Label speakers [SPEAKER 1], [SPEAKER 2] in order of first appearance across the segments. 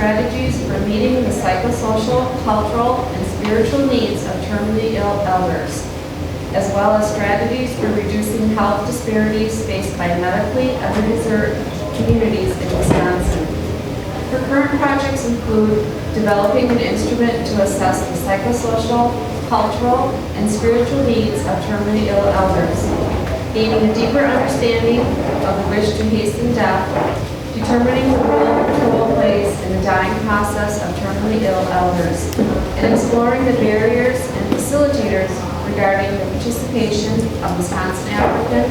[SPEAKER 1] strategies for meeting the psychosocial, cultural, and spiritual needs of terminally ill elders, as well as strategies for reducing health disparities faced by medically underserved communities in Wisconsin. Her current projects include developing an instrument to assess the psychosocial, cultural, and spiritual needs of terminally ill elders, gaining a deeper understanding of the wish to hasten death, determining the role control plays in the dying process of terminally ill elders, and exploring the barriers and facilitators regarding the participation of Wisconsin African,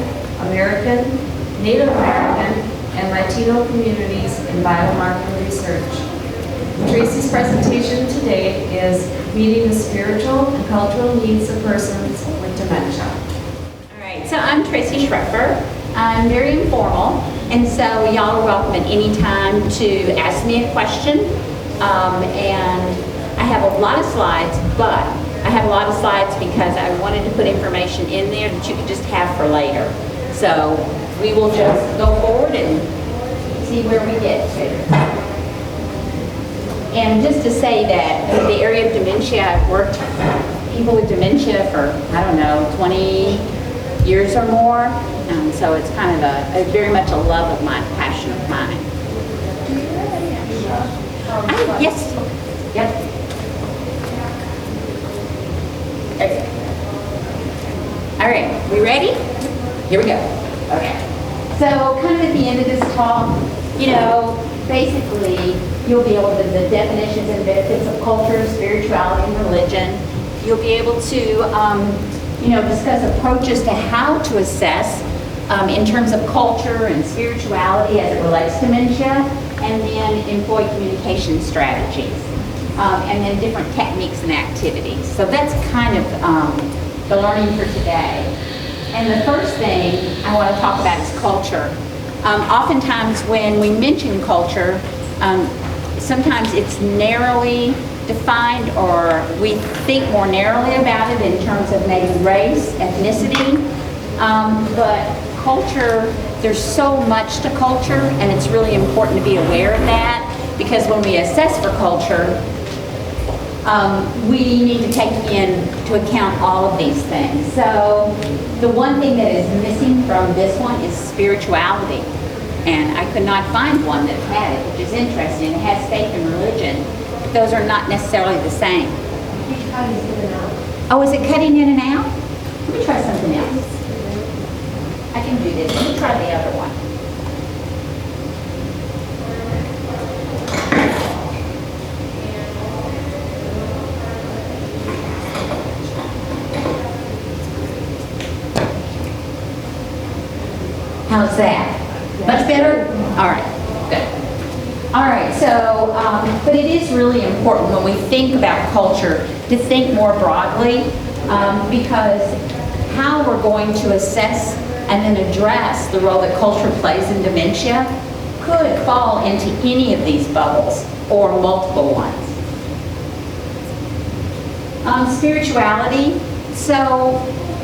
[SPEAKER 1] American, Native American, and Latino communities in biomarker research. Tracy's presentation today is meeting the spiritual and cultural needs of persons with dementia.
[SPEAKER 2] All right, so I'm Tracy Schrefer. I'm very informal, and so y'all are welcome at any time to ask me a question. And I have a lot of slides, but I have a lot of slides because I wanted to put information in there that you could just have for later. So we will just go forward and see where we get to. And just to say that in the area of dementia, I've worked with people with dementia for, I don't know, 20 years or more. So it's kind of a very much a love of mine, passion of mine. Yes. Yep. Okay. All right, we ready? Here we go. Okay. So kind of at the end of this talk, basically you'll be able to, the definitions and benefits of culture, spirituality, and religion. You'll be able to, discuss approaches to how to assess in terms of culture and spirituality as it relates to dementia, and then employ communication strategies, and then different techniques and activities. So that's kind of the learning for today. And the first thing I want to talk about is culture. Oftentimes when we mention culture, sometimes it's narrowly defined, or we think more narrowly about it in terms of maybe race, ethnicity, but culture, there's so much to culture, and it's really important to be aware of that, because when we assess for culture, we need to take into account all of these things. So the one thing that is missing from this one is spirituality, and I could not find one that had it, which is interesting. It has faith and religion. Those are not necessarily the same. Oh, is it cutting in and out? Let me try something else. I can do this. Let me try the other one. How's that? Much better? All right, good. All right, so, but it is really important when we think about culture to think more broadly, because how we're going to assess and then address the role that culture plays in dementia could fall into any of these bubbles or multiple ones. Spirituality. So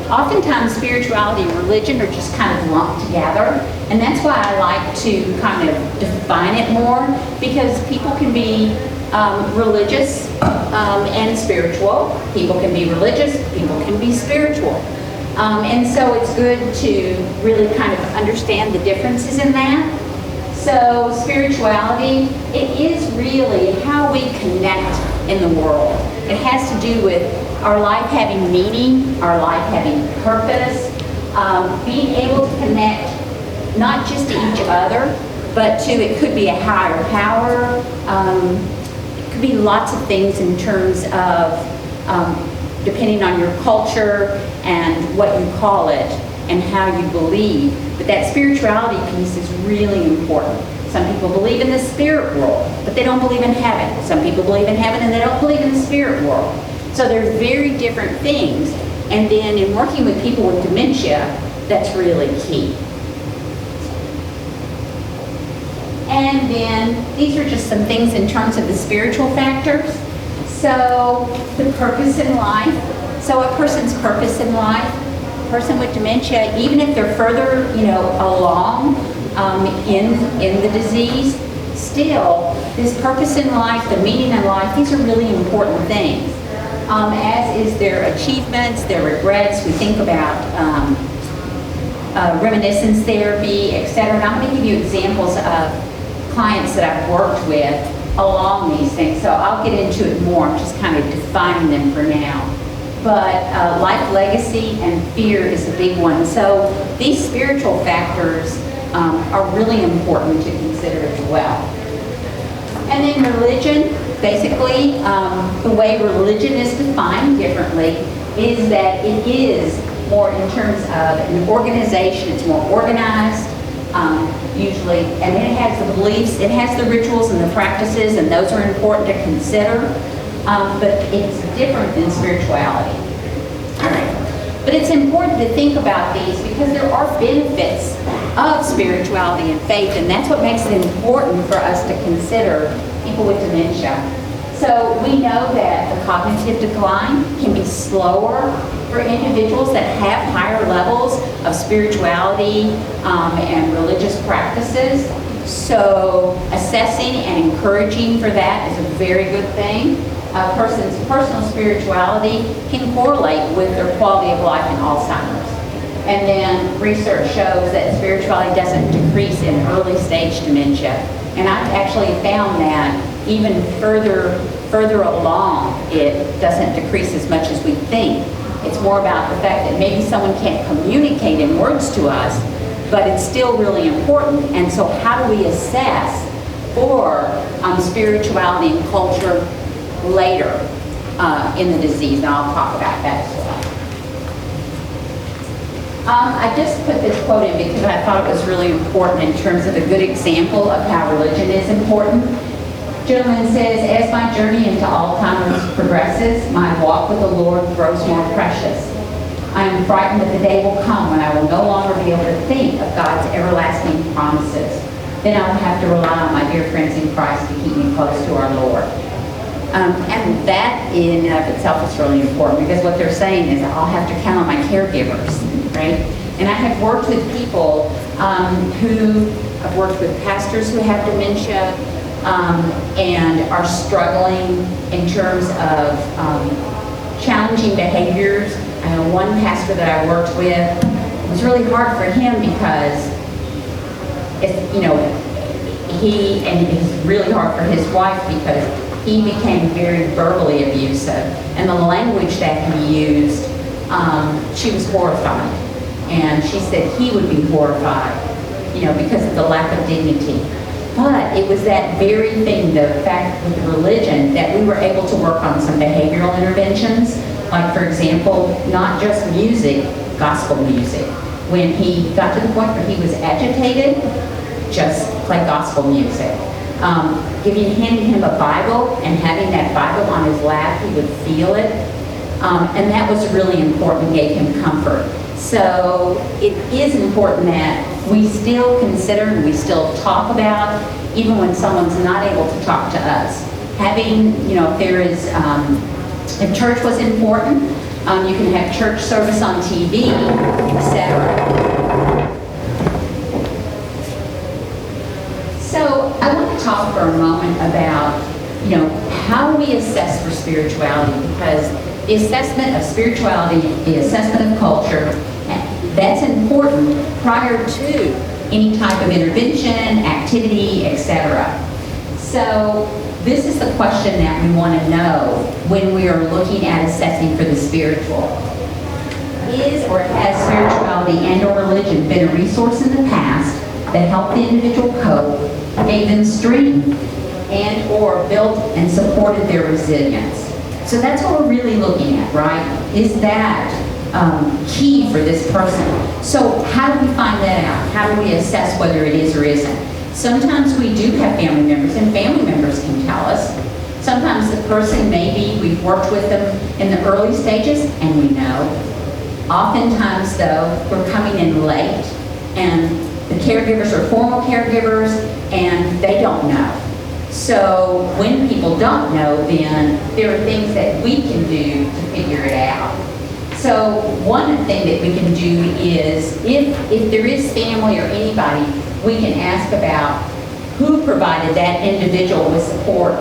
[SPEAKER 2] oftentimes spirituality and religion are just kind of lumped together, and that's why I like to kind of define it more, because people can be religious and spiritual. People can be religious, people can be spiritual. And so it's good to really kind of understand the differences in that. So spirituality, it is really how we connect in the world. It has to do with our life having meaning, our life having purpose, being able to connect not just to each other, but to, it could be a higher power, it could be lots of things in terms of depending on your culture and what you call it and how you believe. But that spirituality piece is really important. Some people believe in the spirit world, but they don't believe in heaven. Some people believe in heaven and they don't believe in the spirit world. So they're very different things. And then in working with people with dementia, that's really key. And then these are just some things in terms of the spiritual factors. So the purpose in life. So a person's purpose in life, a person with dementia, even if they're further, along in the disease, still this purpose in life, the meaning in life, these are really important things. As is their achievements, their regrets. We think about reminiscence therapy, etc. And I'm going to give you examples of clients that I've worked with along these things. So I'll get into it more. I'm just kind of defining them for now. But life legacy and fear is a big one. So these spiritual factors are really important to consider as well. And then religion, basically, the way religion is defined differently is that it is more in terms of an organization. It's more organized, usually, and it has the beliefs, it has the rituals and the practices, and those are important to consider, but it's different than spirituality. All right. But it's important to think about these because there are benefits of spirituality and faith, and that's what makes it important for us to consider people with dementia. So we know that the cognitive decline can be slower for individuals that have higher levels of spirituality and religious practices. So assessing and encouraging for that is a very good thing. A person's personal spirituality can correlate with their quality of life in Alzheimer's. And then research shows that spirituality doesn't decrease in early stage dementia. And I've actually found that even further along, it doesn't decrease as much as we think. It's more about the fact that maybe someone can't communicate in words to us, but it's still really important. And so how do we assess for spirituality and culture later in the disease? And I'll talk about that as well. I just put this quote in because I thought it was really important in terms of a good example of how religion is important. Gentleman says, as my journey into Alzheimer's progresses, my walk with the Lord grows more precious. I am frightened that the day will come when I will no longer be able to think of God's everlasting promises. Then I will have to rely on my dear friends in Christ to keep me close to our Lord. And that in and of itself is really important because what they're saying is I'll have to count on my caregivers, right? And I have worked with people I've worked with pastors who have dementia and are struggling in terms of challenging behaviors. I know one pastor that I worked with, it was really hard for him because it's really hard for his wife because he became very verbally abusive, and the language that he used, she was horrified, and she said he would be horrified, because of the lack of dignity. But it was that very thing, the fact with the religion, that we were able to work on some behavioral interventions, like for example, not just music, gospel music. When he got to the point where he was agitated, just play gospel music. Handing him a Bible and having that Bible on his lap, he would feel it. And that was really important, gave him comfort. So it is important that we still consider and we still talk about, even when someone's not able to talk to us. Having, if church was important, you can have church service on TV, etc. So I want to talk for a moment about, how we assess for spirituality, because the assessment of spirituality, the assessment of culture, that's important prior to any type of intervention, activity, etc. So this is the question that we want to know when we are looking at assessing for the spiritual. Is or has spirituality and or religion been a resource in the past that helped the individual cope, gave them strength, and or built and supported their resilience? So that's what we're really looking at, right? Is that key for this person? So how do we find that out? How do we assess whether it is or isn't? Sometimes we do have family members, and family members can tell us. Sometimes the person, maybe we've worked with them in the early stages, and we know. Oftentimes, though, we're coming in late, and the caregivers are formal caregivers, and they don't know. So when people don't know, then there are things that we can do to figure it out. So one thing that we can do is, if there is family or anybody, we can ask about who provided that individual with support,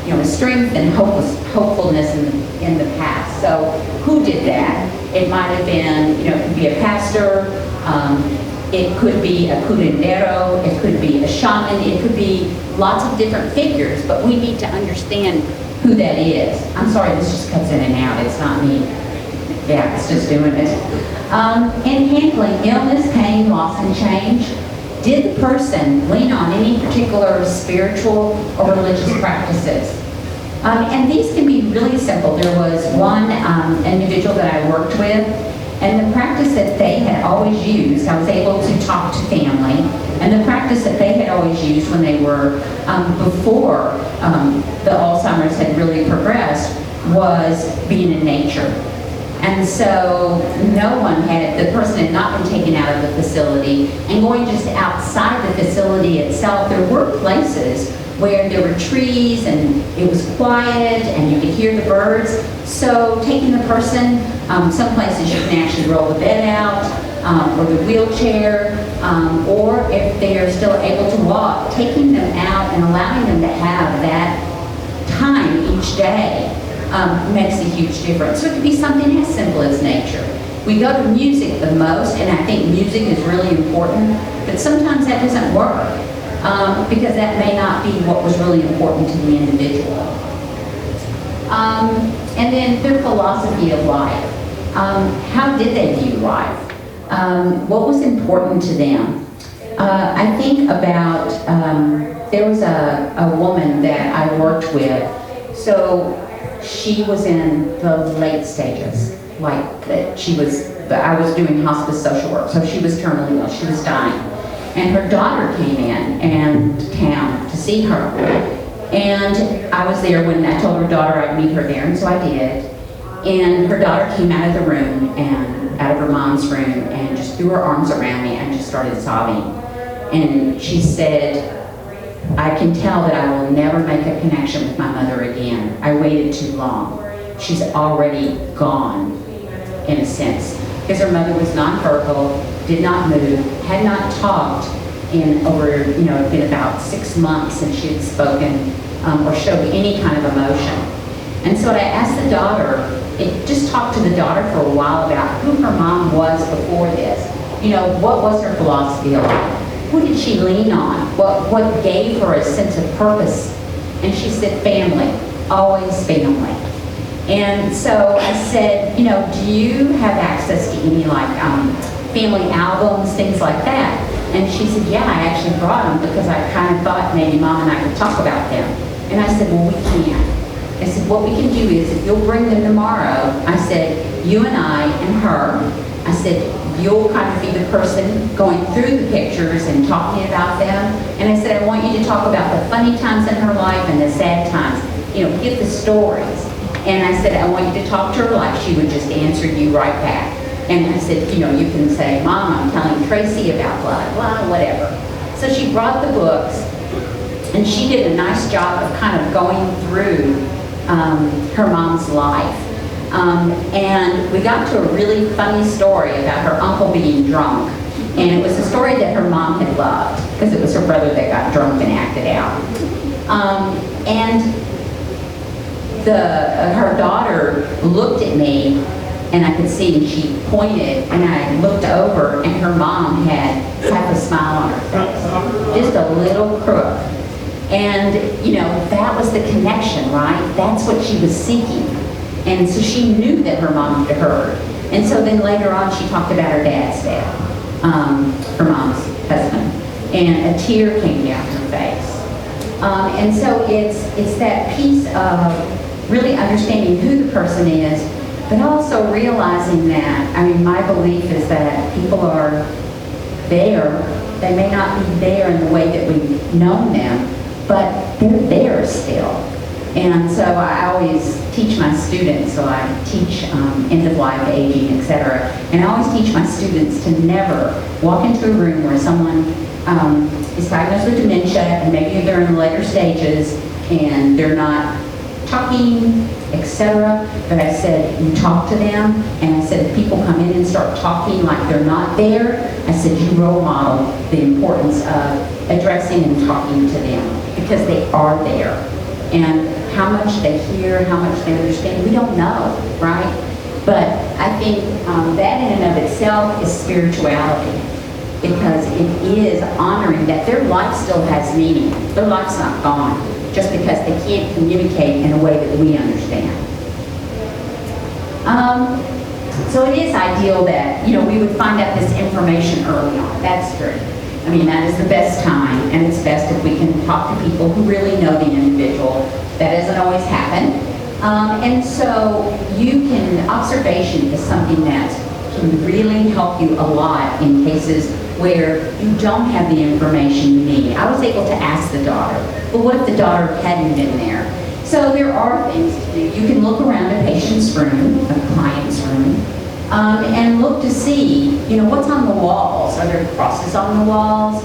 [SPEAKER 2] with strength and hopefulness in the past. So who did that? It might have been, it could be a pastor, it could be a curandero, it could be a shaman, it could be lots of different figures, but we need to understand who that is. I'm sorry, this just cuts in and out, it's not me. Yeah, it's just doing it. In handling illness, pain, loss, and change, did the person lean on any particular spiritual or religious practices? And these can be really simple. There was one individual that I worked with, and the practice that they had always used, I was able to talk to family, and the practice that they had always used when they were, before the Alzheimer's had really progressed, was being in nature. And so the person had not been taken out of the facility, and going just outside the facility itself, there were places where there were trees and it was quiet and you could hear the birds. So taking the person, some places you can actually roll the bed out, or the wheelchair, or if they are still able to walk, taking them out and allowing them to have that time each day makes a huge difference. So it could be something as simple as nature. We go to music the most, and I think music is really important, but sometimes that doesn't work because that may not be what was really important to the individual. And then their philosophy of life. How did they view life? What was important to them? I think about, there was a woman that I worked with, so she was in the late stages, like that I was doing hospice social work, so she was terminally ill, she was dying. And her daughter came in town to see her. And I was there when I told her daughter I'd meet her there, and so I did. And her daughter came out of the room, and out of her mom's room, and just threw her arms around me and just started sobbing. And she said, I can tell that I will never make a connection with my mother again. I waited too long. She's already gone, in a sense. Because her mother was nonverbal, did not move, had not talked in over, it had been about 6 months since she had spoken or showed any kind of emotion. And so I asked the daughter, just talked to the daughter for a while about who her mom was before this. What was her philosophy of life? Who did she lean on? What gave her a sense of purpose? And she said, family, always family. And so I said, do you have access to any family albums, things like that? And she said, yeah, I actually brought them because I kind of thought maybe Mom and I could talk about them. And I said, well, we can't. I said, what we can do is if you'll bring them tomorrow, I said, you and I and her, I said, you'll kind of be the person going through the pictures and talking about them. And I said, I want you to talk about the funny times in her life and the sad times. Give the stories. And I said, I want you to talk to her like she would just answer you right back. And I said, you can say, Mom, I'm telling Tracy about blah, blah, whatever. So she brought the books, and she did a nice job of kind of going through her mom's life. And we got to a really funny story about her uncle being drunk. And it was a story that her mom had loved, because it was her brother that got drunk and acted out. And her daughter looked at me, and I could see, and she pointed, and I looked over, and her mom had half a smile on her face, just a little crook. And, that was the connection, right? That's what she was seeking. And so she knew that her mom had heard. And so then later on, she talked about her dad's death, her mom's husband, and a tear came down her face. And so it's that piece of really understanding who the person is, but also realizing that, my belief is that people are there. They may not be there in the way that we've known them, but they're there still. And so I always teach my students, so I teach end-of-life, aging, etc. And I always teach my students to never walk into a room where someone is diagnosed with dementia, and maybe they're in the later stages, and they're not talking, etc. But I said, you talk to them, and I said, if people come in and start talking like they're not there, I said, you role model the importance of addressing and talking to them, because they are there. And how much they hear, how much they understand, we don't know, right? But I think that in and of itself is spirituality, because it is honoring that their life still has meaning. Their life's not gone just because they can't communicate in a way that we understand. So it is ideal that, we would find out this information early on. That's true. I mean, that is the best time, and it's best if we can talk to people who really know the individual. That doesn't always happen. And so observation is something that can really help you a lot in cases where you don't have the information you need. I was able to ask the daughter, but what if the daughter hadn't been there? So there are things to do. You can look around a patient's room, a client's room, and look to see, what's on the walls. Are there crosses on the walls?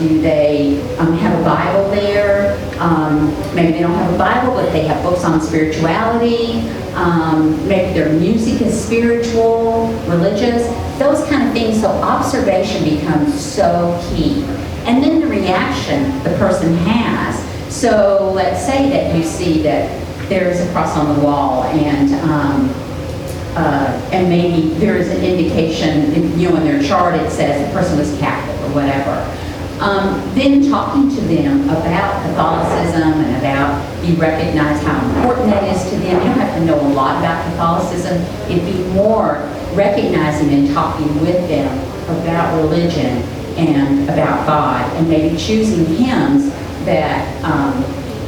[SPEAKER 2] Do they have a Bible there? Maybe they don't have a Bible, but they have books on spirituality. Maybe their music is spiritual, religious, those kind of things. So observation becomes so key. And then the reaction the person has. So let's say that you see that there's a cross on the wall, and maybe there is an indication, in their chart it says the person was Catholic or whatever. Then talking to them about Catholicism and about, you recognize how important that is to them. You don't have to know a lot about Catholicism. It'd be more recognizing and talking with them about religion and about God, and maybe choosing hymns that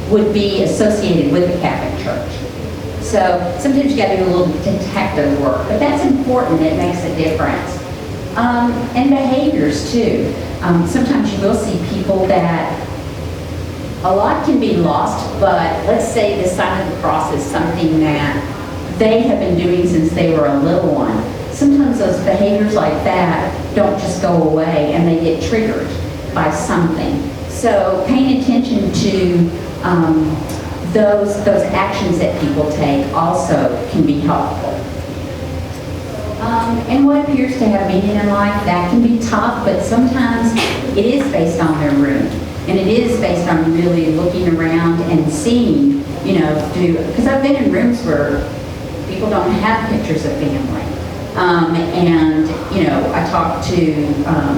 [SPEAKER 2] would be associated with the Catholic Church. So sometimes you got to do a little detective work, but that's important. It makes a difference. And behaviors too. Sometimes you will see people that a lot can be lost, but let's say the sign of the cross is something that they have been doing since they were a little one. Sometimes those behaviors like that don't just go away, and they get triggered by something. So paying attention to those actions that people take also can be helpful. And what appears to have meaning in life, that can be tough, but sometimes it is based on their room. And it is based on really looking around and seeing, because I've been in rooms where people don't have pictures of family. I talk to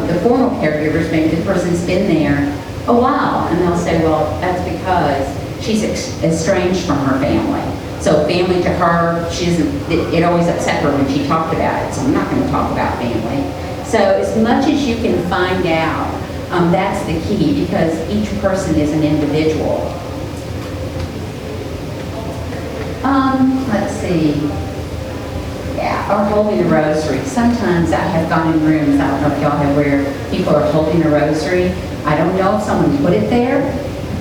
[SPEAKER 2] the formal caregivers, maybe the person's been there a while, and they'll say, well, that's because she's estranged from her family. So family to her, it always upset her when she talked about it, so I'm not going to talk about family. So as much as you can find out, that's the key, because each person is an individual. Let's see. Yeah, or holding a rosary. Sometimes I have gone in rooms, I don't know if y'all have, where people are holding a rosary. I don't know if someone put it there,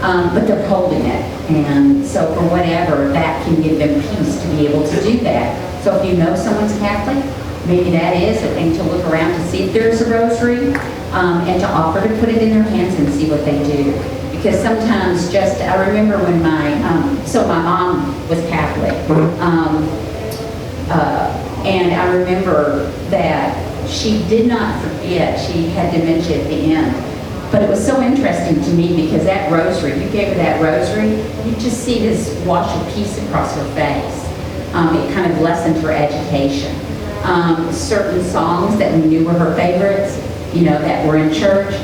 [SPEAKER 2] but they're holding it. And so for whatever, that can give them peace to be able to do that. So if you know someone's Catholic, maybe that is a thing to look around to see if there's a rosary, and to offer to put it in their hands and see what they do. Because sometimes I remember when my mom was Catholic, and I remember that she did not forget, she had dementia at the end. But it was so interesting to me, because that rosary, you gave her that rosary, you just see this wash of peace across her face. It kind of lessened her agitation. Certain songs that we knew were her favorites, that were in church.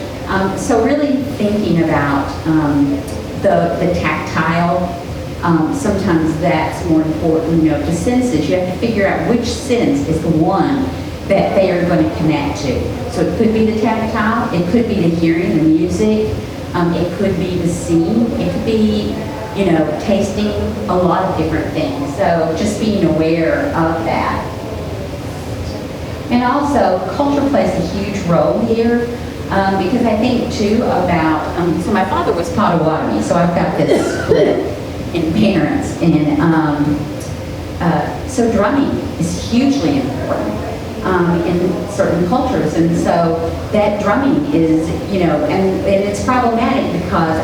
[SPEAKER 2] So really thinking about the tactile, sometimes that's more important. The senses, you have to figure out which sense is the one that they are going to connect to. So it could be the tactile, it could be the hearing, the music, it could be the seeing, it could be, tasting, a lot of different things. So just being aware of that. And also, culture plays a huge role here, because I think too about, so my father was Potawatomi, so I've got this split in parents, and so drumming is hugely important. In certain cultures, and so that drumming is, and it's problematic because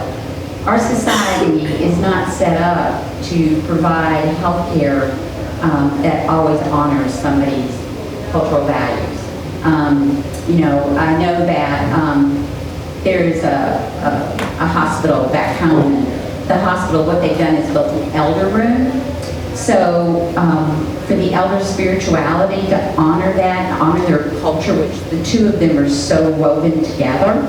[SPEAKER 2] our society is not set up to provide health care that always honors somebody's cultural values. I know that there's a hospital back home. The hospital, what they've done is built an elder room. So for the elder spirituality, to honor that, and honor their culture, which the two of them are so woven together,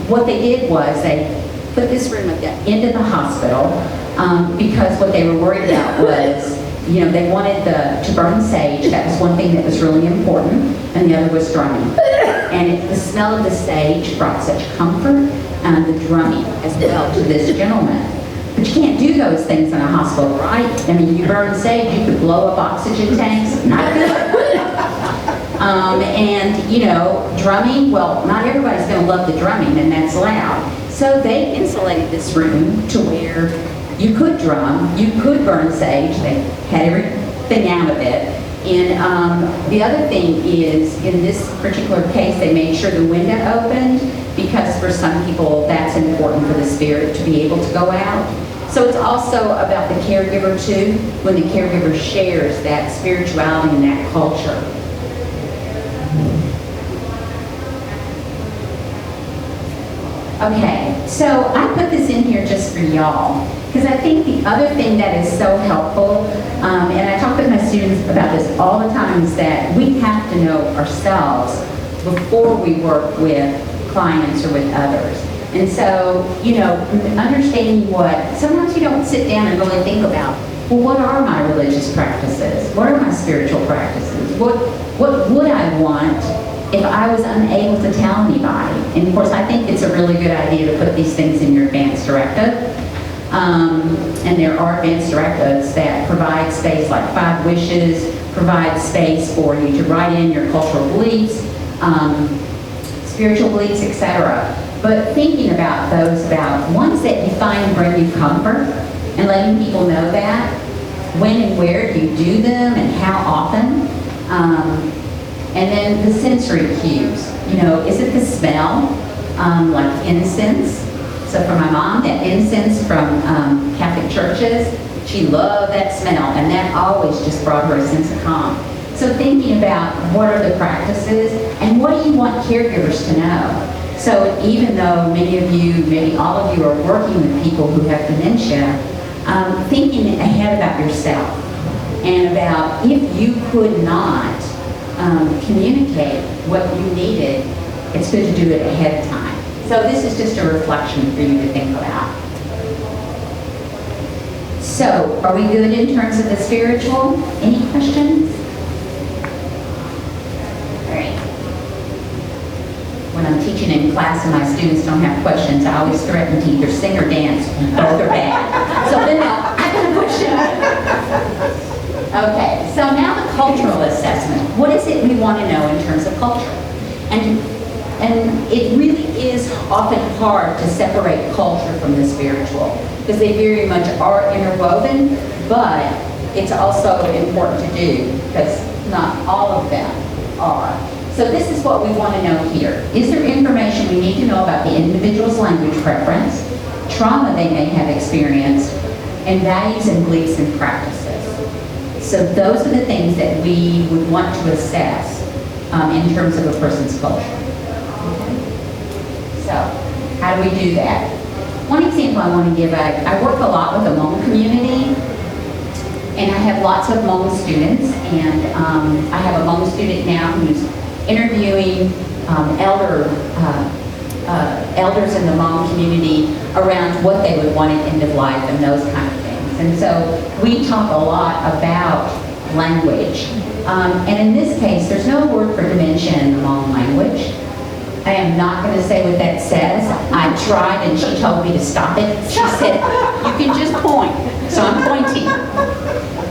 [SPEAKER 2] what they did was they put this room at the end of the hospital because what they were worried about was, they wanted to burn sage. That was one thing that was really important, and the other was drumming. And the smell of the sage brought such comfort, and the drumming as well to this gentleman. But you can't do those things in a hospital, right? I mean, you burn sage, you could blow up oxygen tanks, not good. Drumming, well, not everybody's going to love the drumming, and that's loud. So they insulated this room to where you could drum, you could burn sage, they had everything out of it. And the other thing is, in this particular case, they made sure the window opened because for some people that's important for the spirit to be able to go out. So it's also about the caregiver too, when the caregiver shares that spirituality and that culture. Okay, so I put this in here just for y'all, because I think the other thing that is so helpful, and I talk with my students about this all the time, is that we have to know ourselves before we work with clients or with others. And so, understanding sometimes you don't sit down and really think about, well, what are my religious practices? What are my spiritual practices? What would I want if I was unable to tell anybody? And of course, I think it's a really good idea to put these things in your advance directive. And there are advance directives that provide space, like 5 wishes, provide space for you to write in your cultural beliefs, spiritual beliefs, etc. But thinking about ones that you find bring you comfort, and letting people know that, when and where do you do them and how often. And then the sensory cues. Is it the smell, like incense? So for my mom, that incense from Catholic churches, she loved that smell, and that always just brought her a sense of calm. So thinking about what are the practices, and what do you want caregivers to know? So even though many of you, maybe all of you, are working with people who have dementia, thinking ahead about yourself, and about if you could not communicate what you needed, it's good to do it ahead of time. So this is just a reflection for you to think about. So, are we good in terms of the spiritual? Any questions? All right. When I'm teaching in class and my students don't have questions, I always threaten to either sing or dance. Both are bad. So then I got a question. Okay, so now the cultural assessment. What is it we want to know in terms of culture? And it really is often hard to separate culture from the spiritual, because they very much are interwoven, but it's also important to do, because not all of them are. So this is what we want to know here. Is there information we need to know about the individual's language preference, trauma they may have experienced, and values and beliefs and practices? So those are the things that we would want to assess in terms of a person's culture. So, how do we do that? One example I want to give, I work a lot with the Hmong community, and I have lots of Hmong students, and I have a Hmong student now who's interviewing elders in the Hmong community around what they would want at end of life and those kind of things. And so we talk a lot about language. And in this case, there's no word for dementia in the Hmong language. I am not going to say what that says. I tried and she told me to stop it. She said, you can just point. So I'm pointing.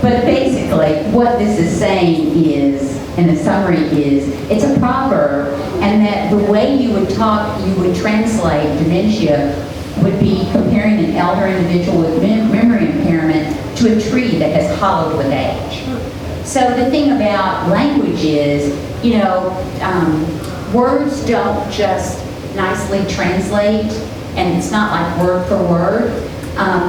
[SPEAKER 2] But basically, what this is saying is, and the summary is, it's a proverb, and that the way you would translate dementia would be comparing an elder individual with memory impairment to a tree that has hollowed with age. So the thing about language is, words don't just nicely translate, and it's not like word for word.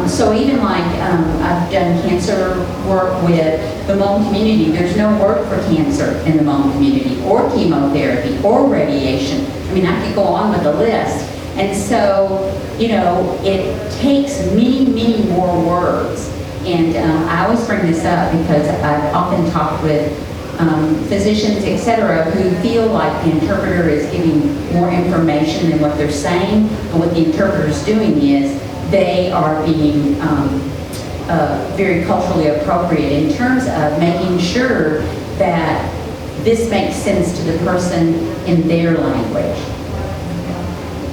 [SPEAKER 2] So even like I've done cancer work with the Hmong community, there's no word for cancer in the Hmong community, or chemotherapy, or radiation. I mean, I could go on with the list. And so, you know, it takes many, many more words. And I always bring this up because I've often talked with physicians, etc., who feel like the interpreter is giving more information than what they're saying, and what the interpreter is doing is they are being very culturally appropriate in terms of making sure that this makes sense to the person in their language.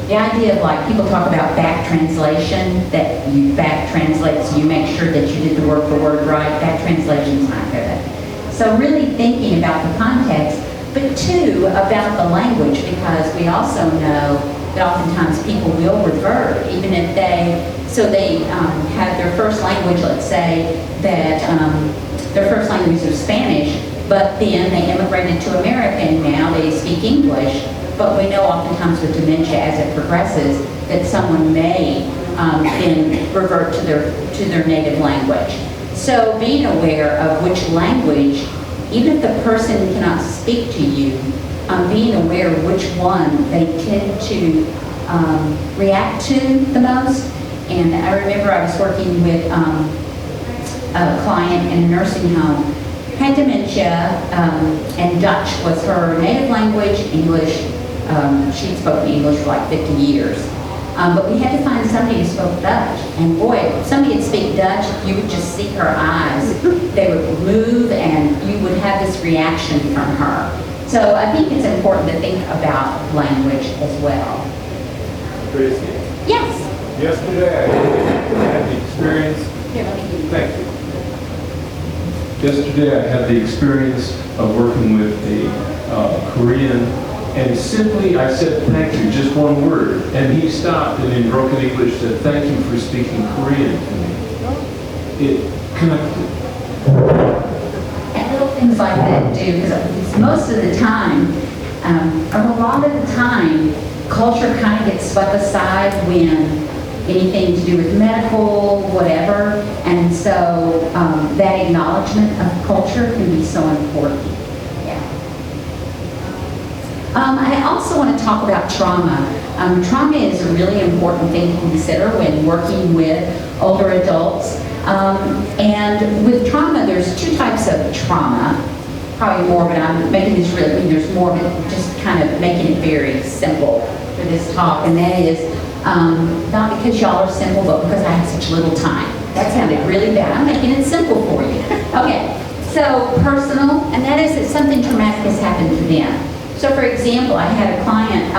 [SPEAKER 2] The idea of, like, people talk about back translation, that you back translate, so you make sure that you did the word for word right. Back translation's not good. So really thinking about the context, but two, about the language, because we also know that oftentimes people will revert, even if they have their first language, let's say that their first language is Spanish, but then they immigrated to America and now they speak English. But we know oftentimes with dementia, as it progresses, that someone may then revert to their native language. So being aware of which language, even if the person cannot speak to you, being aware of which one they tend to react to the most. And I remember I was working with a client in a nursing home, had dementia, and Dutch was her native language, English. She'd spoken English for like 50 years. But we had to find somebody who spoke Dutch. And boy, if somebody would speak Dutch, you would just see her eyes. They would move and you would have this reaction from her. So I think it's important to think about language as well.
[SPEAKER 3] Tracy?
[SPEAKER 2] Yes?
[SPEAKER 3] Yesterday I had the experience.
[SPEAKER 2] Here, let me give you.
[SPEAKER 3] Thank you. Yesterday I had the experience of working with a Korean, and simply I said thank you, just one word, and he stopped and in broken English said thank you for speaking Korean to me. It connected.
[SPEAKER 2] And little things like that do, because most of the time, or a lot of the time, culture kind of gets swept aside when anything to do with medical, whatever, and so that acknowledgement of culture can be so important. Yeah. I also want to talk about trauma. Trauma is a really important thing to consider when working with older adults. And with trauma, there's two types of trauma, probably more, but I'm making this really, I mean, there's more, but just kind of making it very simple for this talk, and that is not because y'all are simple, but because I have such little time. That sounded really bad. I'm making it simple for you. Okay, so personal, and that is that something traumatic has happened to them. So for example, I had a client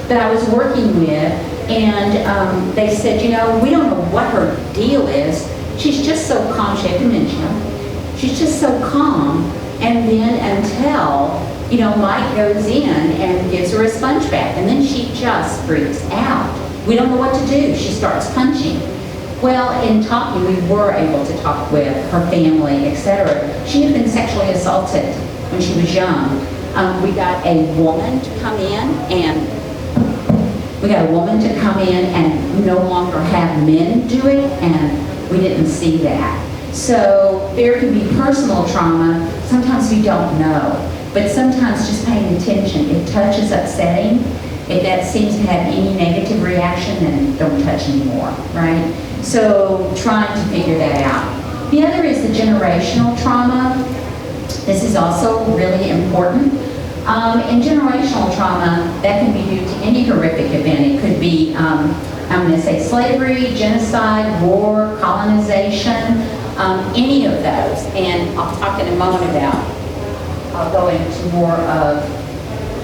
[SPEAKER 2] that I was working with, and they said, you know, we don't know what her deal is. She's just so calm. She had dementia. She's just so calm. And then until, you know, Mike goes in and gives her a sponge bath, and then she just freaks out. We don't know what to do. She starts punching. Well, in talking, we were able to talk with her family, etc. She had been sexually assaulted when she was young. We got a woman to come in and no longer have men do it, and we didn't see that. So there can be personal trauma. Sometimes we don't know, but sometimes just paying attention. If touch is upsetting, if that seems to have any negative reaction, then don't touch anymore, right? So trying to figure that out. The other is the generational trauma. This is also really important. In generational trauma, that can be due to any horrific event. It could be, I'm going to say slavery, genocide, war, colonization, any of those. And I'll talk in a moment about, I'll go into more of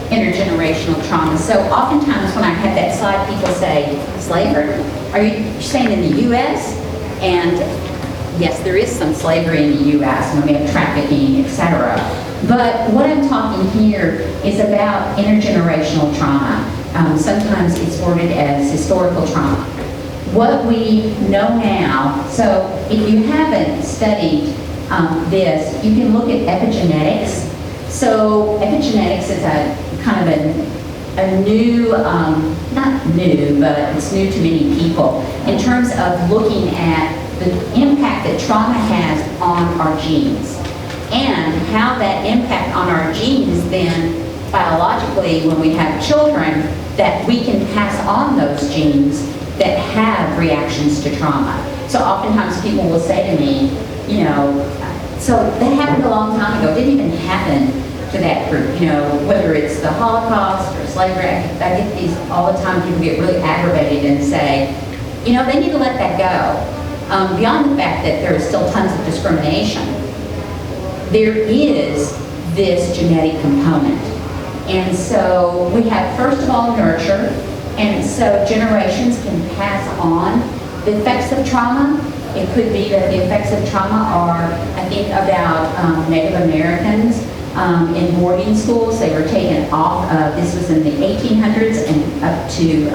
[SPEAKER 2] intergenerational trauma. So oftentimes when I have that slide, people say, slavery? Are you saying in the U.S.? And yes, there is some slavery in the U.S. when we have trafficking, etc. But what I'm talking here is about intergenerational trauma. Sometimes it's worded as historical trauma. What we know now, so if you haven't studied this, you can look at epigenetics. So epigenetics is a kind of a new, not new, but it's new to many people in terms of looking at the impact that trauma has on our genes and how that impact on our genes then biologically when we have children that we can pass on those genes that have reactions to trauma. So oftentimes people will say to me, you know, so that happened a long time ago. It didn't even happen to that group, you know, whether it's the Holocaust or slavery. I get these all the time. People get really aggravated and say, you know, they need to let that go. Beyond the fact that there is still tons of discrimination, there is this genetic component. And so we have, first of all, nurture. And so generations can pass on the effects of trauma. It could be that the effects of trauma are, I think about Native Americans in boarding schools. They were taken off, this was in the 1800s and up to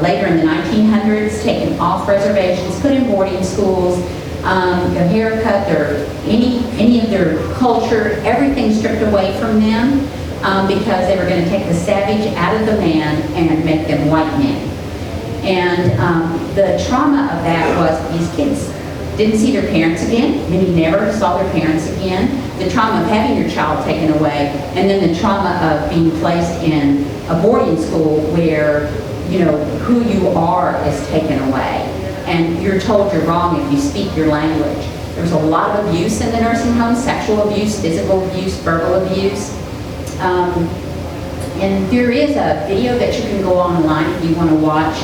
[SPEAKER 2] later in the 1900s, taken off reservations, put in boarding schools, their haircut, any of their culture, everything stripped away from them because they were going to take the savage out of the man and make them white men. And the trauma of that was these kids didn't see their parents again. Many never saw their parents again. The trauma of having your child taken away, and then the trauma of being placed in a boarding school where, you know, who you are is taken away. And you're told you're wrong if you speak your language. There's a lot of abuse in the nursing home, sexual abuse, physical abuse, verbal abuse. And there is a video that you can go online if you want to watch.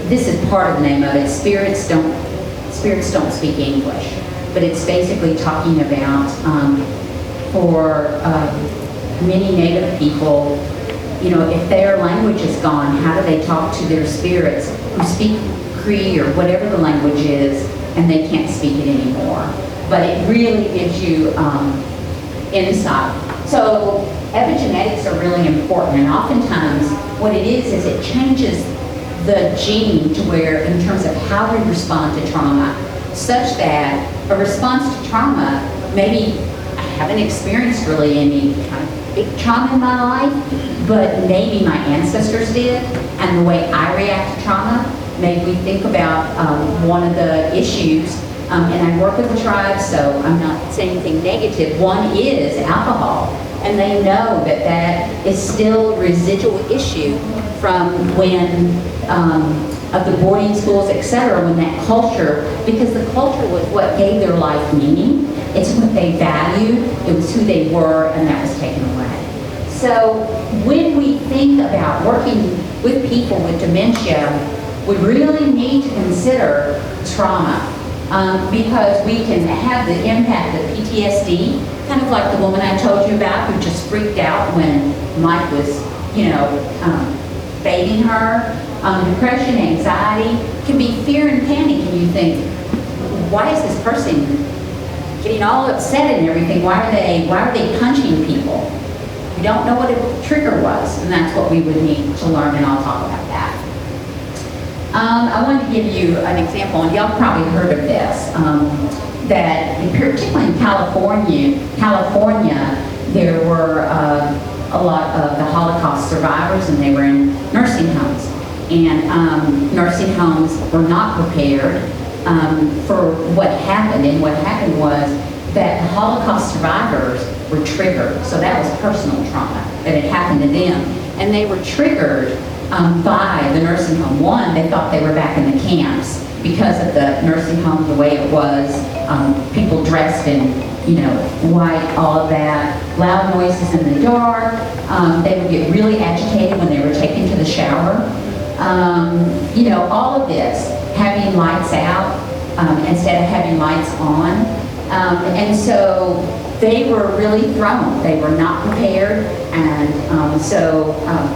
[SPEAKER 2] This is part of the name of it. Spirits don't speak English, but it's basically talking about for many Native people, you know, if their language is gone, how do they talk to their spirits who speak Cree or whatever the language is, and they can't speak it anymore? But it really gives you insight. So epigenetics are really important, and oftentimes what it is it changes the gene to where, in terms of how we respond to trauma, such that a response to trauma, maybe I haven't experienced really any kind of big trauma in my life, but maybe my ancestors did, and the way I react to trauma made me think about one of the issues. And I work with the tribe, so I'm not saying anything negative. One is alcohol, and they know that that is still a residual issue from when, of the boarding schools, etc., when that culture, because the culture was what gave their life meaning. It's what they valued, it was who they were, and that was taken away. So when we think about working with people with dementia, we really need to consider trauma. Because we can have the impact of PTSD, kind of like the woman I told you about who just freaked out when Mike was, you know, bathing her. Depression, anxiety, can be fear and panic, and you think, why is this person getting all upset and everything? Why are they punching people? We don't know what a trigger was, and that's what we would need to learn, and I'll talk about that. I wanted to give you an example, and y'all probably heard of this, that particularly in California, there were a lot of the Holocaust survivors, and they were in nursing homes. And nursing homes were not prepared for what happened, and what happened was that the Holocaust survivors were triggered. So that was personal trauma that had happened to them, and they were triggered by the nursing home. One, they thought they were back in the camps because of the nursing home, the way it was, people dressed in, you know, white, all of that, loud noises in the dark. They would get really agitated when they were taken to the shower. You know, all of this, having lights out instead of having lights on. And so they were really thrown. They were not prepared, and so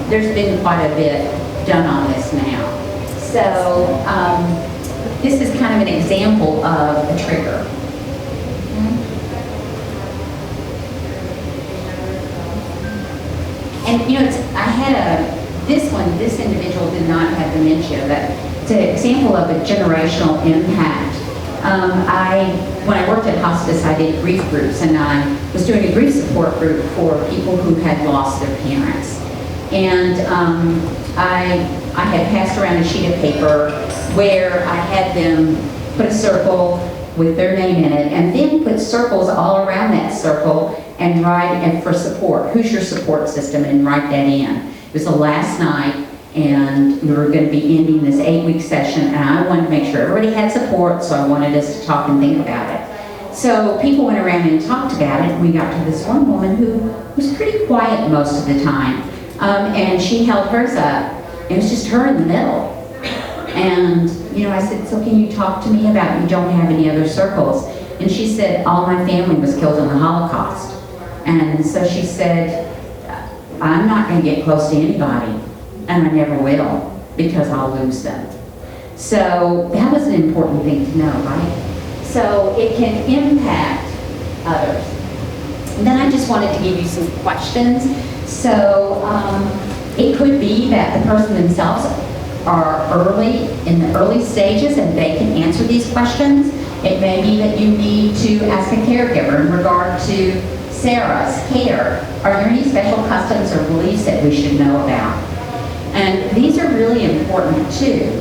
[SPEAKER 2] there's been quite a bit done on this now. So this is kind of an example of a trigger. And you know, this individual did not have dementia, but it's an example of a generational impact. When I worked at hospice, I did grief groups, and I was doing a grief support group for people who had lost their parents. And I had passed around a sheet of paper where I had them put a circle with their name in it, and then put circles all around that circle and write, and for support, who's your support system, and write that in. It was the last night, and we were going to be ending this 8-week session, and I wanted to make sure everybody had support, so I wanted us to talk and think about it. So people went around and talked about it, and we got to this one woman who was pretty quiet most of the time, and she held hers up. It was just her in the middle. And, I said, so can you talk to me about you don't have any other circles? And she said, all my family was killed in the Holocaust. And so she said, I'm not going to get close to anybody, and I never will, because I'll lose them. So that was an important thing to know, right? So it can impact others. And then I just wanted to give you some questions. So it could be that the person themselves are in the early stages, and they can answer these questions. It may be that you need to ask a caregiver in regard to Sarah's care. Are there any special customs or beliefs that we should know about? And these are really important too.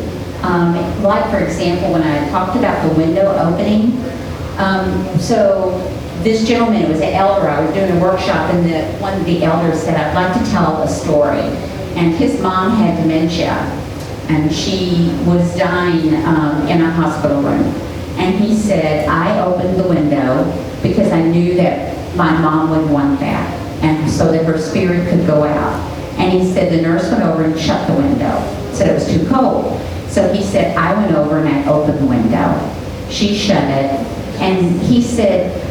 [SPEAKER 2] Like, for example, when I talked about the window opening, so this gentleman, it was an elder, I was doing a workshop, and one of the elders said, I'd like to tell a story. And his mom had dementia, and she was dying in a hospital room. And he said, I opened the window because I knew that my mom would want that, and so that her spirit could go out. And he said the nurse went over and shut the window, said it was too cold. So he said, I went over and I opened the window. She shut it, and he said,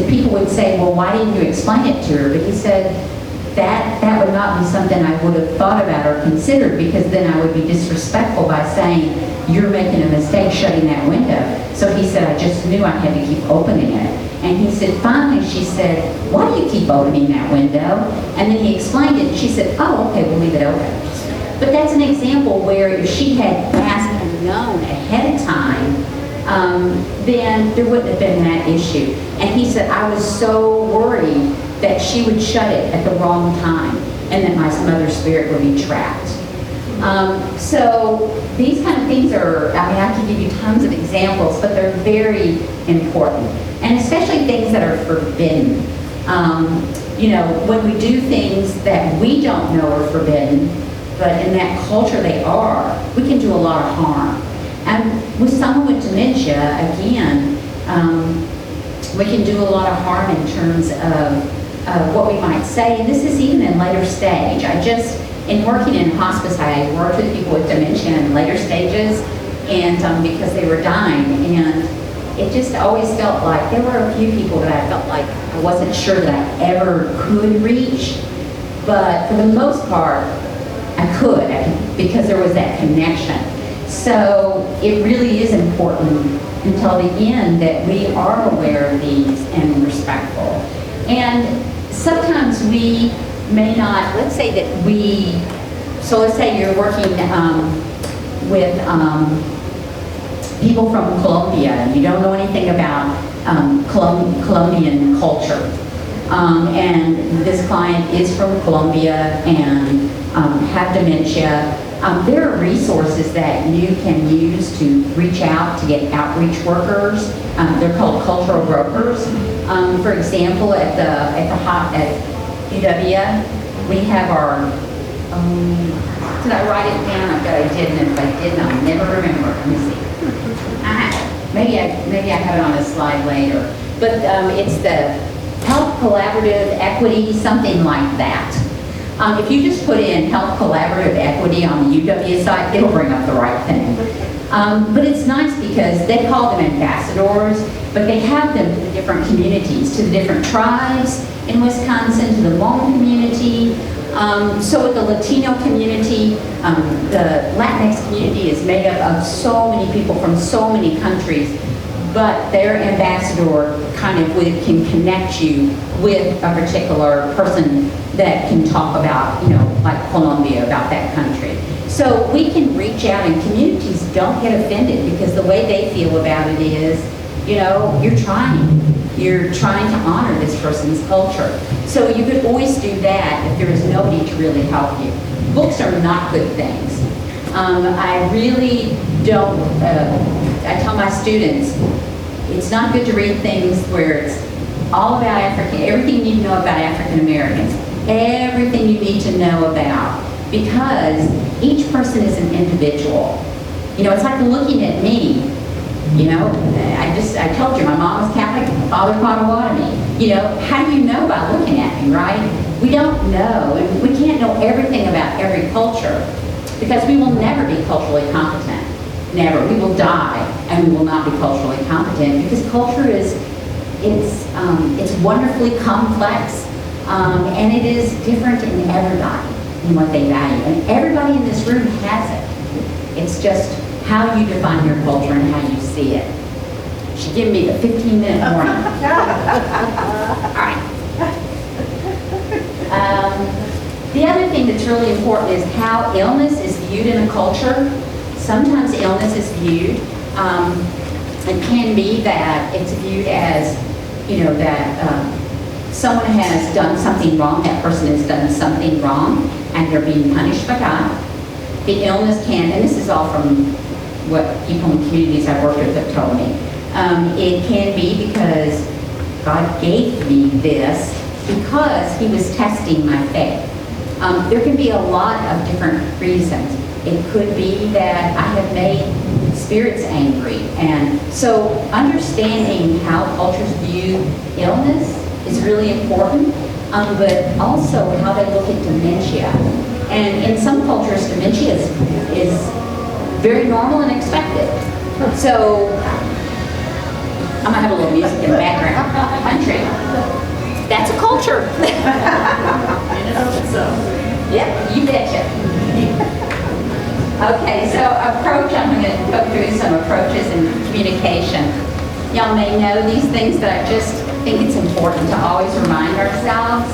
[SPEAKER 2] people would say, well, why didn't you explain it to her? But he said, that would not be something I would have thought about or considered, because then I would be disrespectful by saying, you're making a mistake shutting that window. So he said, I just knew I had to keep opening it. And he said, finally, she said, why do you keep opening that window? And then he explained it, and she said, oh, okay, we'll leave it open. But that's an example where if she had asked and known ahead of time, then there wouldn't have been that issue. And he said, I was so worried that she would shut it at the wrong time, and that my mother's spirit would be trapped. So these kind of things are, I can give you tons of examples, but they're very important. And especially things that are forbidden. When we do things that we don't know are forbidden, but in that culture they are, we can do a lot of harm. And with someone with dementia, again, we can do a lot of harm in terms of what we might say. And this is even in later stage. In working in hospice, I worked with people with dementia in later stages, and because they were dying, and it just always felt like there were a few people that I felt like I wasn't sure that I ever could reach, but for the most part, I could, because there was that connection. So it really is important until the end that we are aware of these and respectful. And sometimes we may not, let's say let's say you're working with people from Colombia, and you don't know anything about Colombian culture. And this client is from Colombia and have dementia. There are resources that you can use to reach out to get outreach workers. They're called cultural brokers. For example, at UW, we have our, did I write it down? I bet I didn't. If I didn't, I'll never remember. Let me see. Maybe I have it on a slide later. But it's the Health Collaborative Equity, something like that. If you just put in Health Collaborative Equity on the UW site, it'll bring up the right thing. But it's nice because they call them ambassadors, but they have them to the different communities, to the different tribes in Wisconsin, to the Hmong community. So with the Latino community, the Latinx community is made up of so many people from so many countries, but their ambassador kind of can connect you with a particular person that can talk about, like Colombia, about that country. So we can reach out, and communities don't get offended, because the way they feel about it is, you're trying. You're trying to honor this person's culture. So you could always do that if there is nobody to really help you. Books are not good things. I really don't, I tell my students, it's not good to read things where it's all about everything you need to know about African Americans, everything you need to know about, because each person is an individual. You know, it's like looking at me. You know, I told you, my mom was Catholic, my father Potawatomi. You know, how do you know by looking at me, right? We don't know, and we can't know everything about every culture, because we will never be culturally competent. Never. We will die, and we will not be culturally competent, because culture is, it's wonderfully complex, and it is different in everybody in what they value. And everybody in this room has it. It's just how you define your culture and how you see it. She gave me the 15-minute warning. All right. The other thing that's really important is how illness is viewed in a culture. Sometimes illness is viewed, it can be that it's viewed as, you know, that someone has done something wrong, that person has done something wrong, and they're being punished by God. The illness can, and this is all from what people in communities I've worked with have told me, it can be because God gave me this because He was testing my faith. There can be a lot of different reasons. It could be that I have made spirits angry. And so understanding how cultures view illness is really important, but also how they look at dementia. And in some cultures, dementia is very normal and expected. So I'm gonna have a little music in the background. Country. That's a culture. Yep, you betcha. Okay, so approach, I'm going to go through some approaches in communication. Y'all may know these things, but I just think it's important to always remind ourselves.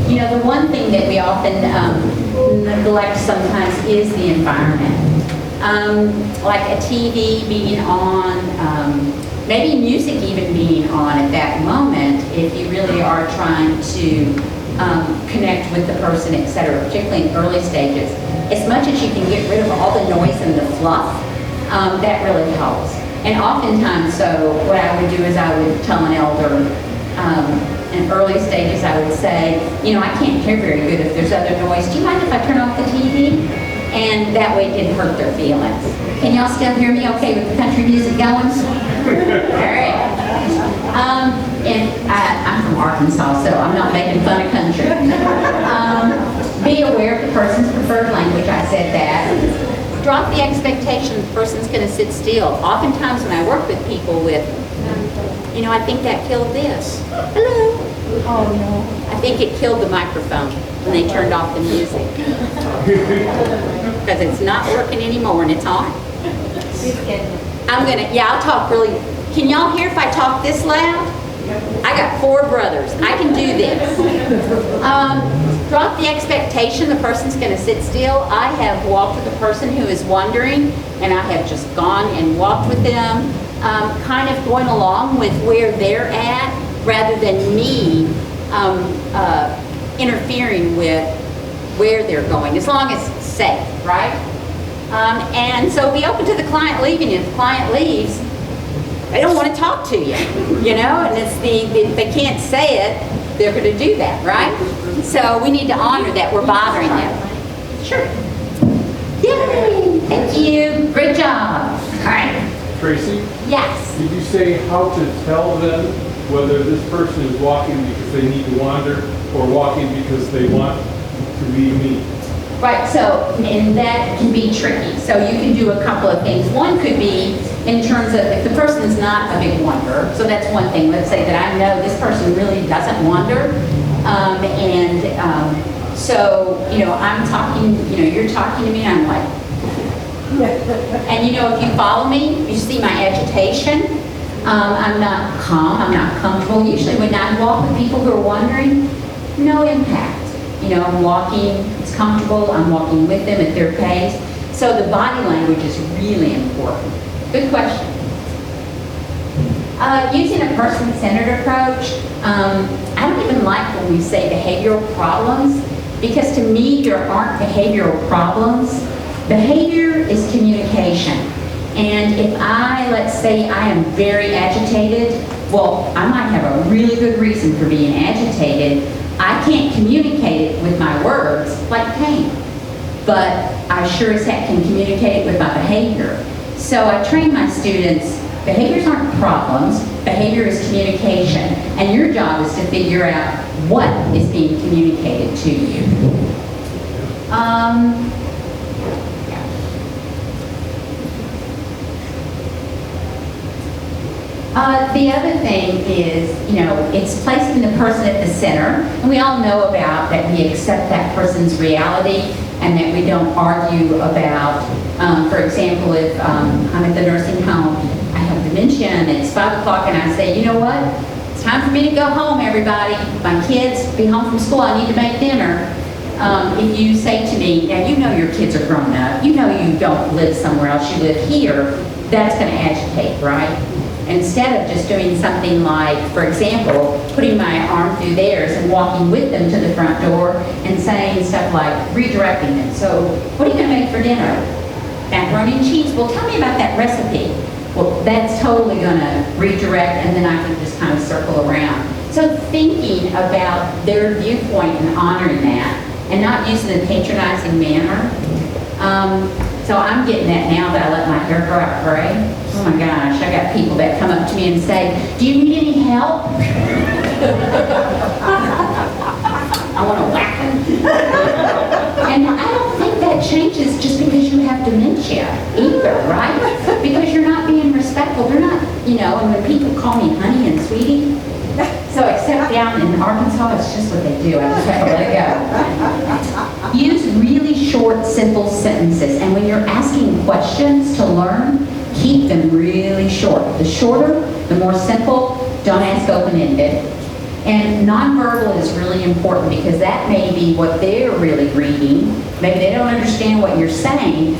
[SPEAKER 2] You know, the one thing that we often neglect sometimes is the environment. Like a TV being on, maybe music even being on at that moment, if you really are trying to connect with the person, etc., particularly in early stages. As much as you can get rid of all the noise and the fluff, that really helps. And oftentimes, so what I would do is I would tell an elder, in early stages, I would say, you know, I can't hear very good if there's other noise. Do you mind if I turn off the TV? And that way it didn't hurt their feelings. Can y'all still hear me okay with the country music going? All right. And I'm from Arkansas, so I'm not making fun of country. Be aware of the person's preferred language. I said that. Drop the expectation the person's going to sit still. Oftentimes when I work with people with, you know, I think that killed this. Hello. Oh, no. I think it killed the microphone when they turned off the music. Because it's not working anymore and it's on. I'll talk really, can y'all hear if I talk this loud? I got 4 brothers. I can do this. Drop the expectation the person's going to sit still. I have walked with a person who is wondering, and I have just gone and walked with them, kind of going along with where they're at, rather than me interfering with where they're going, as long as it's safe, right? And so be open to the client leaving. If the client leaves, they don't want to talk to you, you know, and it's if they can't say it, they're going to do that, right? So we need to honor that we're bothering them. Sure. Yay! Thank you. Great job. All right.
[SPEAKER 4] Tracy?
[SPEAKER 2] Yes.
[SPEAKER 4] Did you say how to tell them whether this person is walking because they need to wander or walking because they want to leave me?
[SPEAKER 2] Right, so, and that can be tricky. So you can do a couple of things. One could be in terms of if the person is not a big wanderer. So that's one thing. Let's say that I know this person really doesn't wander. So, you know, I'm talking, you know, you're talking to me, I'm like, and you know, if you follow me, you see my agitation. I'm not calm, I'm not comfortable. Usually when I walk with people who are wandering, no impact. You know, I'm walking, it's comfortable, I'm walking with them at their pace. So the body language is really important. Good question. Using a person-centered approach, I don't even like when we say behavioral problems, because to me there aren't behavioral problems. Behavior is communication. And if let's say I am very agitated, well, I might have a really good reason for being agitated. I can't communicate it with my words like pain, but I sure as heck can communicate it with my behavior. So I train my students, behaviors aren't problems, behavior is communication, and your job is to figure out what is being communicated to you. The other thing is, it's placing the person at the center, and we all know about that we accept that person's reality and that we don't argue about, for example, if I'm at the nursing home, I have dementia and it's 5 o'clock and I say, you know what, it's time for me to go home, everybody. My kids be home from school, I need to make dinner. If you say to me, now you know your kids are grown up, you know you don't live somewhere else, you live here, that's going to agitate, right? Instead of just doing something like, for example, putting my arm through theirs and walking with them to the front door and saying stuff like redirecting them. So, what are you going to make for dinner? Macaroni and cheese. Well, tell me about that recipe. Well, that's totally going to redirect, and then I can just kind of circle around. So thinking about their viewpoint and honoring that, and not using a patronizing manner. So I'm getting that now that I let my hair grow out gray. Oh my gosh, I got people that come up to me and say, do you need any help? I want to whack them. And I don't think that changes just because you have dementia either, right? Because you're not being respectful. They're not, and when people call me honey and sweetie, so except down in Arkansas, it's just what they do. I just have to let it go. Use really short, simple sentences. And when you're asking questions to learn, keep them really short. The shorter, the more simple. Don't ask open-ended. And nonverbal is really important because that may be what they're really reading. Maybe they don't understand what you're saying,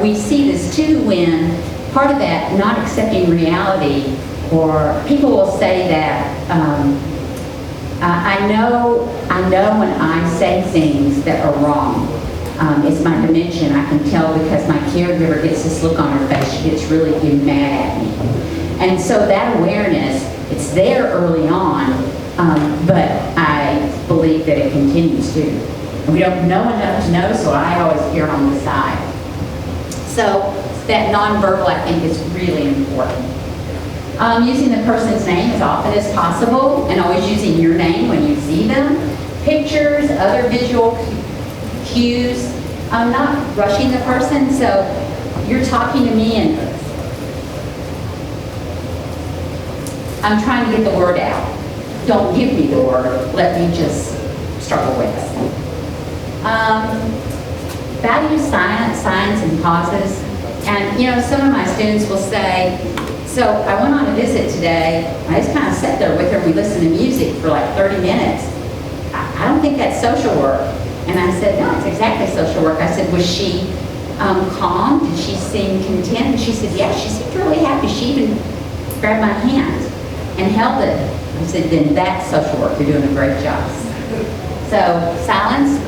[SPEAKER 2] we see this too when part of that not accepting reality, or people will say that, I know when I say things that are wrong. It's my dementia, and I can tell because my caregiver gets this look on her face, she gets really mad at me. And so that awareness, it's there early on, but I believe that it continues to. And we don't know enough to know, so I always err on the side. So that nonverbal, I think, is really important. Using the person's name as often as possible, and always using your name when you see them. Pictures, other visual cues. I'm not rushing the person, so you're talking to me and I'm trying to get the word out. Don't give me the word, let me just struggle with it. Value silence, signs, and pauses. And some of my students will say, so I went on a visit today, I just kind of sat there with her, we listened to music for like 30 minutes. I don't think that's social work. And I said, no, it's exactly social work. I said, was she calm? Did she seem content? And she said, yeah, she seemed really happy. She even grabbed my hand and held it. I said, then that's social work. You're doing a great job. So silence,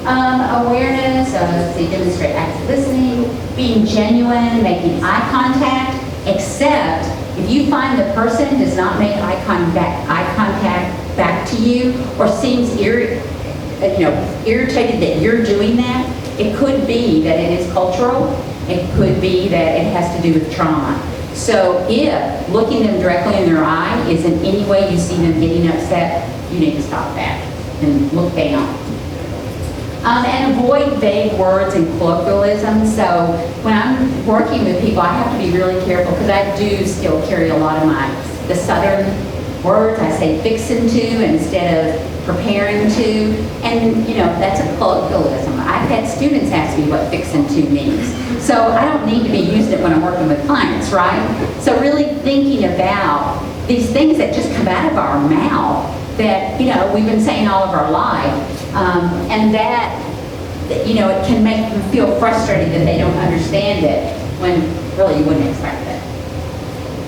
[SPEAKER 2] awareness, demonstrate active listening, being genuine, making eye contact, except if you find the person does not make eye contact back to you or seems irritated that you're doing that, it could be that it is cultural. It could be that it has to do with trauma. So if looking them directly in their eye is in any way you see them getting upset, you need to stop that and look down. And avoid vague words and colloquialism. So when I'm working with people, I have to be really careful because I do still carry a lot of the Southern words. I say fixin' to instead of preparing to. And, that's a colloquialism. I've had students ask me what fixin' to means. So I don't need to be using it when I'm working with clients, right? So really thinking about these things that just come out of our mouth that, we've been saying all of our life. And that, it can make them feel frustrated that they don't understand it when really you wouldn't expect it.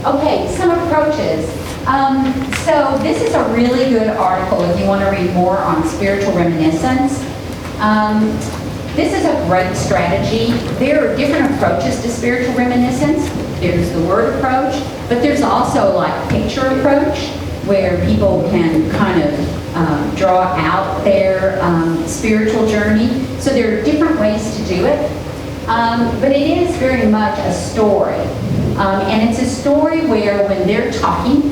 [SPEAKER 2] Okay, some approaches. So this is a really good article if you want to read more on spiritual reminiscence. This is a great strategy. There are different approaches to spiritual reminiscence. There's the word approach, but there's also like picture approach, where people can kind of draw out their spiritual journey. So there are different ways to do it. But it is very much a story. And it's a story where when they're talking,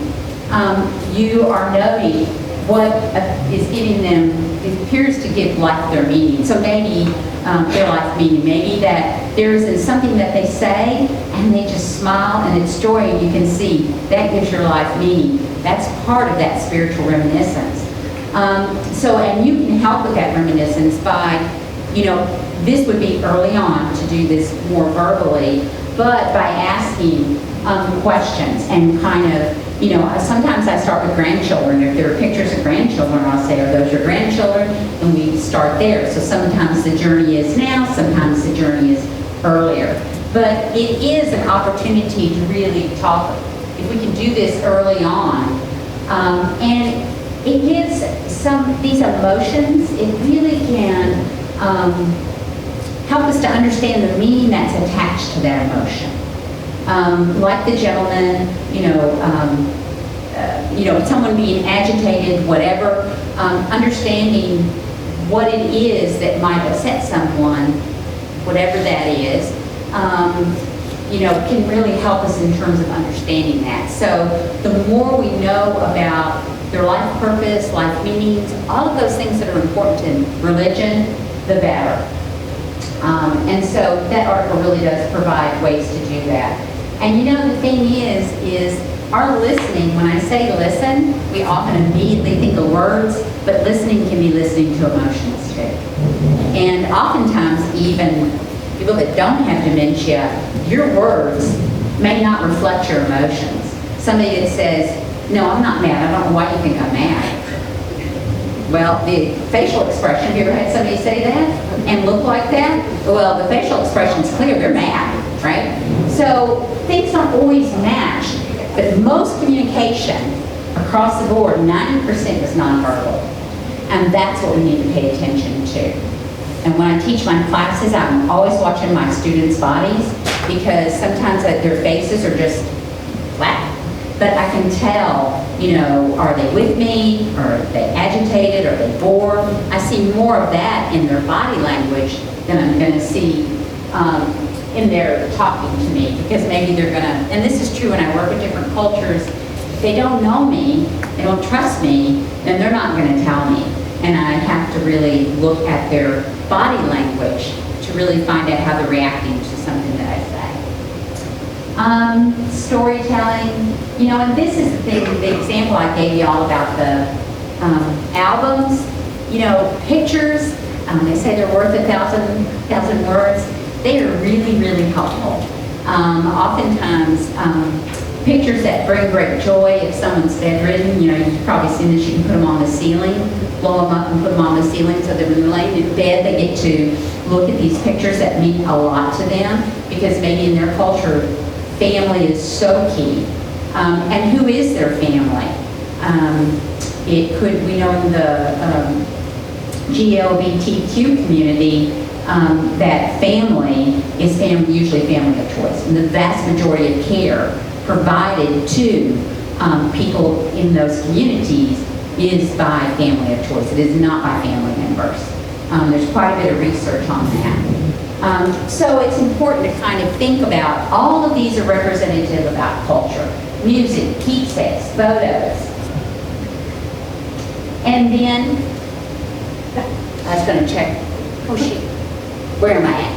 [SPEAKER 2] you are noting what is giving them, it appears to give life their meaning. So maybe their life meaning, maybe that there is something that they say and they just smile and it's joy and you can see that gives your life meaning. That's part of that spiritual reminiscence. And you can help with that reminiscence by, this would be early on to do this more verbally, but by asking questions and kind of, sometimes I start with grandchildren. If there are pictures of grandchildren, I'll say, are those your grandchildren? And we start there. So sometimes the journey is now, sometimes the journey is earlier. But it is an opportunity to really talk, if we can do this early on. And it gives these emotions, it really can help us to understand the meaning that's attached to that emotion. Like the gentleman, someone being agitated, whatever, understanding what it is that might upset someone, whatever that is, can really help us in terms of understanding that. So the more we know about their life purpose, life meanings, all of those things that are important in religion, the better. And so that article really does provide ways to do that. And the thing is our listening, when I say listen, we often immediately think of words, but listening can be listening to emotions too. And oftentimes even people that don't have dementia, your words may not reflect your emotions. Somebody that says, no, I'm not mad, I don't know why you think I'm mad. Well, the facial expression, have you ever had somebody say that and look like that? Well, the facial expression is clear, they're mad, right? So things don't always match, but most communication across the board, 90% is nonverbal. And that's what we need to pay attention to. And when I teach my classes, I'm always watching my students' bodies because sometimes their faces are just flat. But I can tell, are they with me? Are they agitated? Are they bored? I see more of that in their body language than I'm going to see in their talking to me. Because maybe they're going to, and this is true when I work with different cultures, if they don't know me, they don't trust me, then they're not going to tell me. And I have to really look at their body language to really find out how they're reacting to something that I say. Storytelling, and this is the thing, the example I gave you all about the albums, pictures, they say they're worth 1,000 words. They are really, really helpful. Oftentimes, pictures that bring great joy if someone's bedridden, you've probably seen this, you can put them on the ceiling, blow them up and put them on the ceiling so that when they're laying in bed, they get to look at these pictures that mean a lot to them because maybe in their culture, family is so key. And who is their family? It could, we know in the GLBTQ community that family is usually family of choice. And the vast majority of care provided to people in those communities is by family of choice. It is not by family members. There's quite a bit of research on that. So it's important to kind of think about all of these are representative about culture. Music, keepsakes, photos. And then, I was going to check, oh shit, where am I at?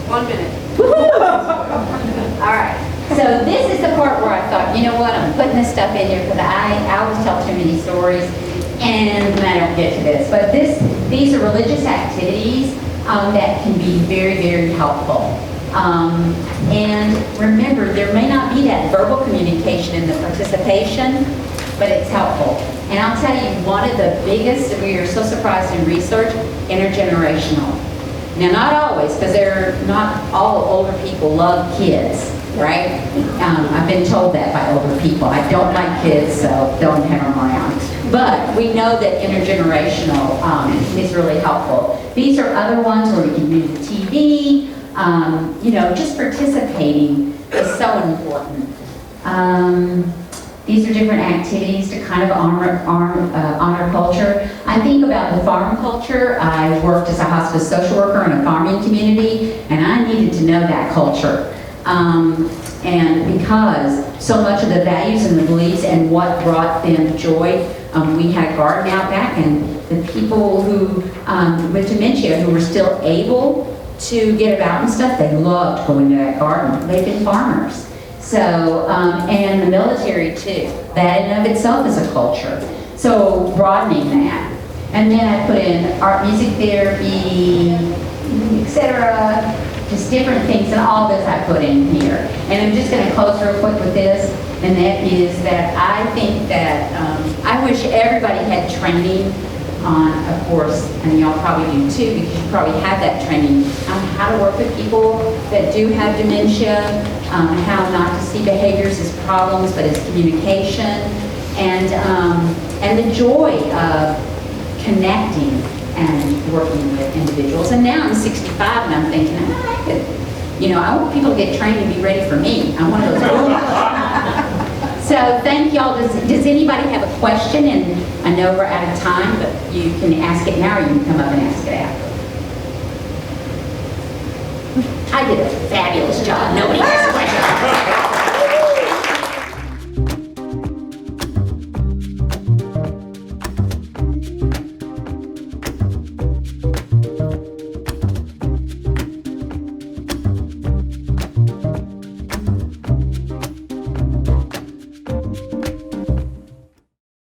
[SPEAKER 1] 1 minute.
[SPEAKER 2] All right, so this is the part where I thought, you know what, I'm putting this stuff in here because I always tell too many stories and I don't get to this. But these are religious activities that can be very, very helpful. And remember, there may not be that verbal communication in the participation, but it's helpful. And I'll tell you, one of the biggest, we are so surprised in research, intergenerational. Now, not always, because they're not all older people love kids. right? I've been told that by older people. I don't like kids, so don't have them around. But we know that intergenerational is really helpful. These are other ones where we can use the TV. Just participating is so important. These are different activities to kind of honor culture. I think about the farm culture. I worked as a hospice social worker in a farming community, and I needed to know that culture. And because so much of the values and the beliefs and what brought them joy, we had a garden out back, and the people who, with dementia, who were still able to get about and stuff, they loved going to that garden. They've been farmers. So, and the military too. That in and of itself is a culture. So broadening that. And then I put in art, music therapy, etc. Just different things, and all this I put in here. And I'm just going to close real quick with this, and that is that I think that I wish everybody had training on, of course, and y'all probably do too, because you probably have that training on how to work with people that do have dementia, how not to see behaviors as problems, but as communication, and the joy of connecting and working with individuals. And now I'm 65 and I'm thinking, I want people to get trained and be ready for me. I'm one of those old So thank y'all. Does anybody have a question? And I know we're out of time, but you can ask it now or you can come up and ask it after. I did a fabulous job. Nobody has questions.